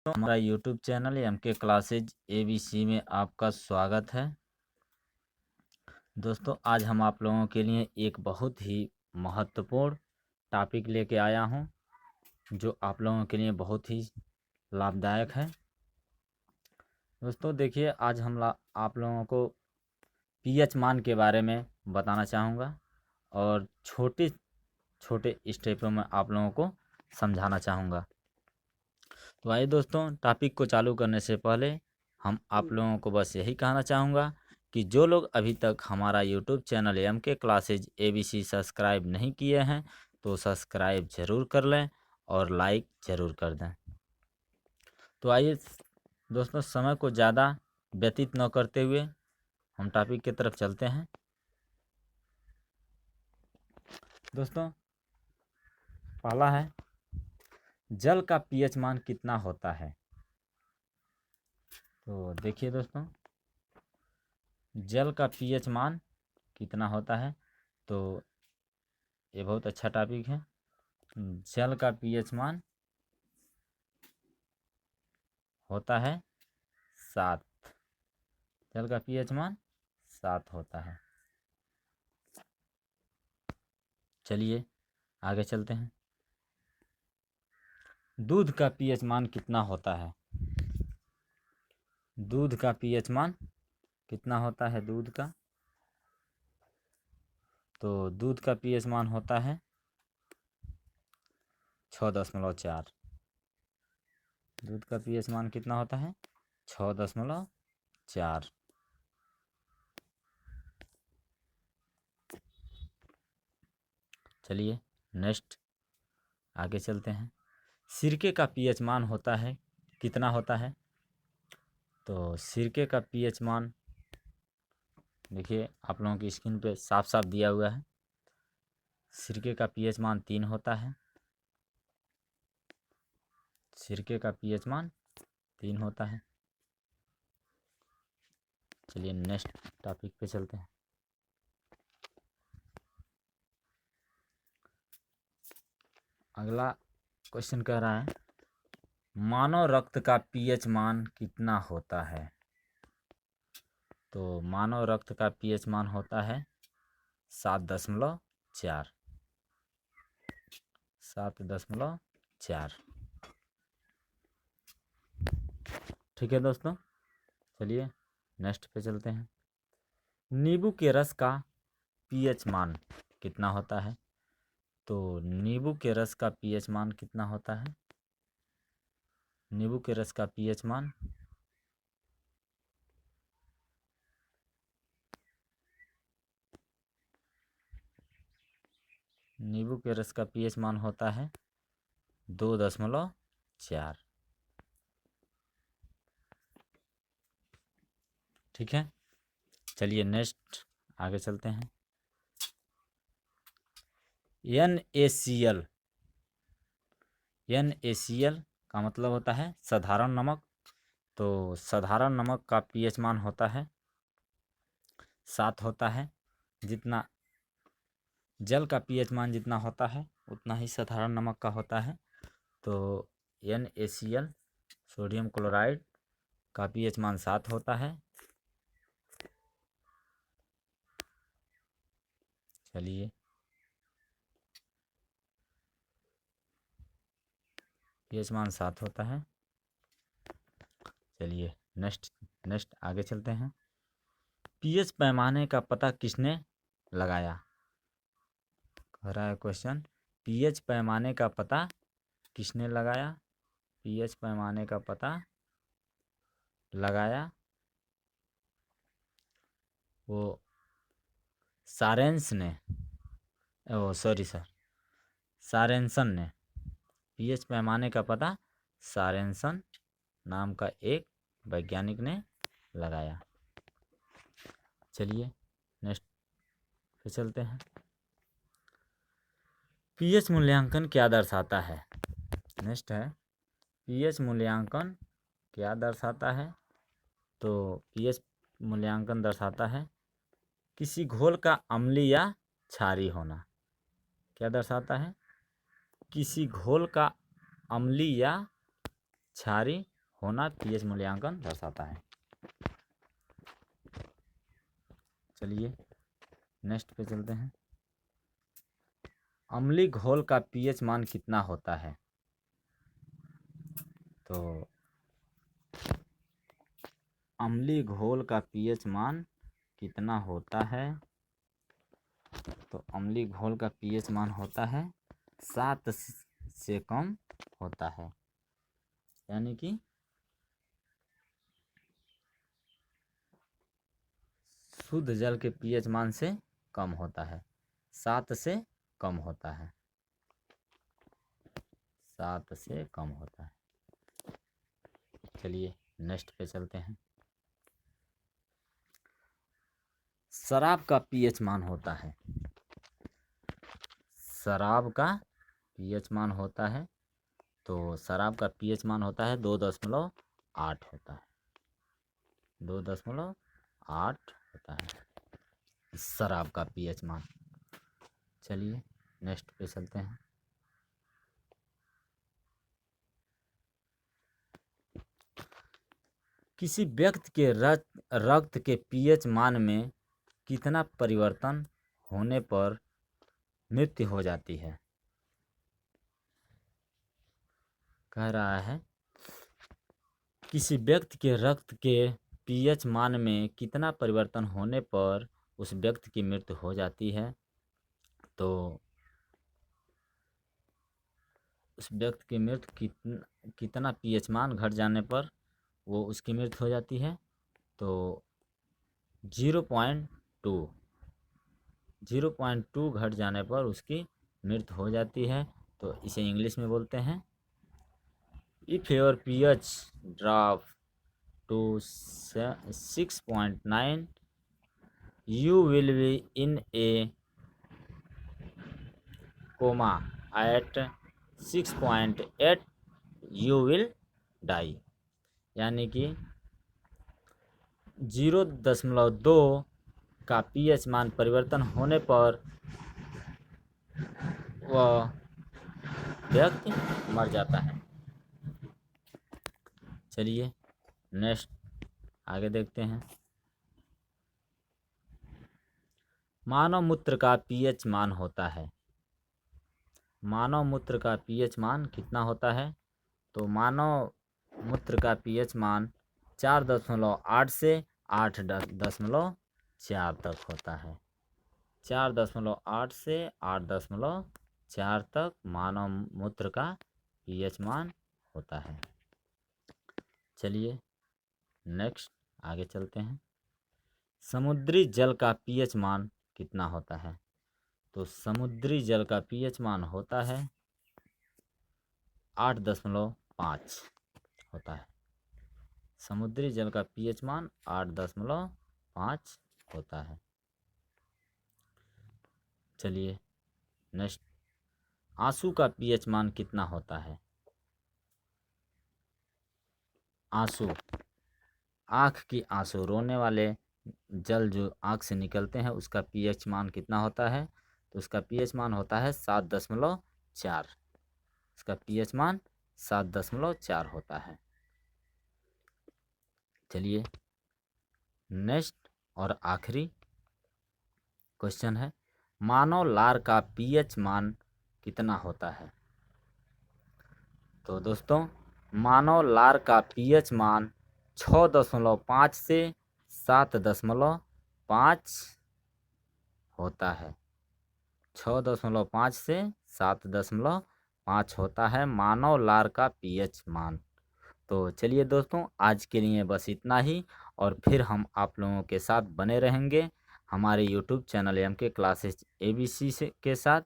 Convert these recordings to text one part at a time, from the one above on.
तो हमारा YouTube channel MK classes ABC में आपका स्वागत है। दोस्तों, आज हम आप लोगों के लिए एक बहुत ही महत्वपूर्ण टॉपिक लेके आया हूं, जो आप लोगों के लिए बहुत ही लाभदायक है। दोस्तों देखिए, आज आप लोगों को pH मान के बारे में बताना चाहूँगा और छोटे छोटे स्टेपों में आप लोगों को समझाना चाहूँगा। तो आइए दोस्तों, टॉपिक को चालू करने से पहले हम आप लोगों को बस यही कहना चाहूँगा कि जो लोग अभी तक हमारा YouTube channel MK classes ABC subscribe नहीं किए हैं तो सब्सक्राइब ज़रूर कर लें और लाइक ज़रूर कर दें। तो आइए दोस्तों, समय को ज़्यादा व्यतीत न करते हुए हम टॉपिक की तरफ चलते हैं। दोस्तों, पहला है, जल का pH मान कितना होता है। तो देखिए दोस्तों, जल का pH मान कितना होता है, तो ये बहुत अच्छा टॉपिक है। जल का pH मान होता है 7। जल का pH मान 7 होता है। चलिए आगे चलते हैं। दूध का pH मान कितना होता है। दूध का pH मान कितना होता है दूध का, तो दूध का pH मान होता है 6.4। दूध का pH मान कितना होता है 6.4। चलिए नेक्स्ट आगे चलते हैं। सिरके का pH मान होता है कितना होता है, तो सिरके का pH मान देखिए आप लोगों की स्क्रीन पे साफ साफ दिया हुआ है। सिरके का pH मान 3 होता है। सिरके का pH मान 3 होता है। चलिए नेक्स्ट टॉपिक पे चलते हैं। अगला क्वेश्चन कह रहा है, मानव रक्त का pH मान कितना होता है। तो मानव रक्त का pH मान होता है 7.4। 7.4। ठीक है दोस्तों, चलिए नेक्स्ट पे चलते हैं। नींबू के रस का pH मान कितना होता है, तो नींबू के रस का pH मान कितना होता है। नींबू के रस का pH मान नींबू के रस का pH मान होता है 2.4। ठीक है, चलिए नेक्स्ट आगे चलते हैं। NaCl का मतलब होता है साधारण नमक। तो साधारण नमक का pH मान होता है 7 होता है। जितना जल का pH मान जितना होता है उतना ही साधारण नमक का होता है। तो NaCl सोडियम क्लोराइड का pH मान 7 होता है। चलिए pH मान 7 होता है। चलिए नेक्स्ट आगे चलते हैं। pH पैमाने का पता किसने लगाया। कह रहा है क्वेश्चन, pH पैमाने का पता किसने लगाया। pH पैमाने का पता लगाया वो सारेंस ने, ओ सॉरी सर, सारेंसन ने। pH पैमाने का पता सारेंसन नाम का एक वैज्ञानिक ने लगाया। चलिए नेक्स्ट पे चलते हैं। pH मूल्यांकन क्या दर्शाता है। नेक्स्ट है, pH मूल्यांकन क्या दर्शाता है। तो pH मूल्यांकन दर्शाता है किसी घोल का अम्लीय या क्षारीय होना। क्या दर्शाता है, किसी घोल का अम्लीय या क्षारीय होना पीएच मूल्यांकन दर्शाता है। चलिए नेक्स्ट पे चलते हैं। अम्लीय घोल का पीएच मान कितना होता है? तो अम्लीय घोल का पीएच मान कितना होता है? तो अम्लीय घोल का पीएच मान होता है 7 से कम होता है, यानी कि शुद्ध जल के पीएच मान से कम होता है, 7 से कम होता है, 7 से कम होता है। चलिए नेक्स्ट पे चलते हैं। शराब का पीएच मान होता है, शराब का पीएच मान होता है, तो शराब का पीएच मान होता है 2.8 होता है, 2.8 होता है शराब का पीएच मान। चलिए नेक्स्ट पे चलते हैं। किसी व्यक्ति के रक्त के पीएच मान में कितना परिवर्तन होने पर मृत्यु हो जाती है? कह रहा है किसी व्यक्ति के रक्त के पीएच मान में कितना परिवर्तन होने पर उस व्यक्ति की मृत्यु हो जाती है। तो उस व्यक्ति की मृत्यु कितना पीएच मान घट जाने पर वो उसकी मृत्यु हो जाती है? तो 0.2 घट जाने पर उसकी मृत्यु हो जाती है। तो इसे इंग्लिश में बोलते हैं if your pH drop to 6.9 you will be in a coma at 6.8 you will die, यानी कि 0.2 का पीएच मान परिवर्तन होने पर वह व्यक्ति मर जाता है। चलिए नेक्स्ट आगे देखते हैं। मानव मूत्र का पीएच मान होता है, मानव मूत्र का पीएच मान कितना होता है? तो मानव मूत्र का पीएच मान 4.8 से 8.4 तक होता है, 4.8 से 8.4 तक मानव मूत्र का पीएच मान होता है। चलिए नेक्स्ट आगे चलते हैं। समुद्री जल का पीएच मान कितना होता है? तो समुद्री जल का पीएच मान होता है 8.5 होता है, समुद्री जल का पीएच मान 8.5 होता है। चलिए नेक्स्ट, आंसू का पीएच मान कितना होता है? आंसू, आँख की आंसू, रोने वाले जल जो आँख से निकलते हैं उसका पीएच मान कितना होता है? तो उसका पीएच मान होता है 7.4, इसका पीएच मान 7.4 होता है। चलिए नेक्स्ट और आखिरी क्वेश्चन है, मानव लार का पीएच मान कितना होता है? तो दोस्तों मानव लार का पीएच मान 6.5 से 7.5 होता है, 6.5 से 7.5 होता है मानव लार का पीएच मान। तो चलिए दोस्तों आज के लिए बस इतना ही, और फिर हम आप लोगों के साथ बने रहेंगे हमारे YouTube channel MK classes ABC के साथ।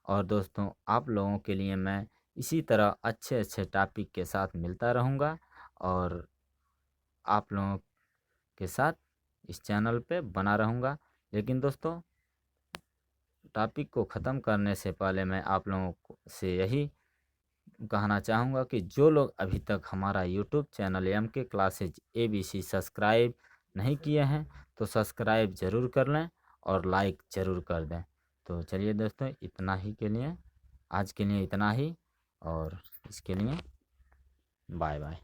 और दोस्तों आप लोगों के लिए मैं इसी तरह अच्छे अच्छे टॉपिक के साथ मिलता रहूँगा और आप लोगों के साथ इस चैनल पे बना रहूँगा। लेकिन दोस्तों टॉपिक को ख़त्म करने से पहले मैं आप लोगों से यही कहना चाहूँगा कि जो लोग अभी तक हमारा YouTube channel MK classes ABC subscribe नहीं किए हैं तो सब्सक्राइब ज़रूर कर लें और लाइक ज़रूर कर दें। तो चलिए दोस्तों इतना ही के लिए, आज के लिए इतना ही, और इसके लिए बाय बाय।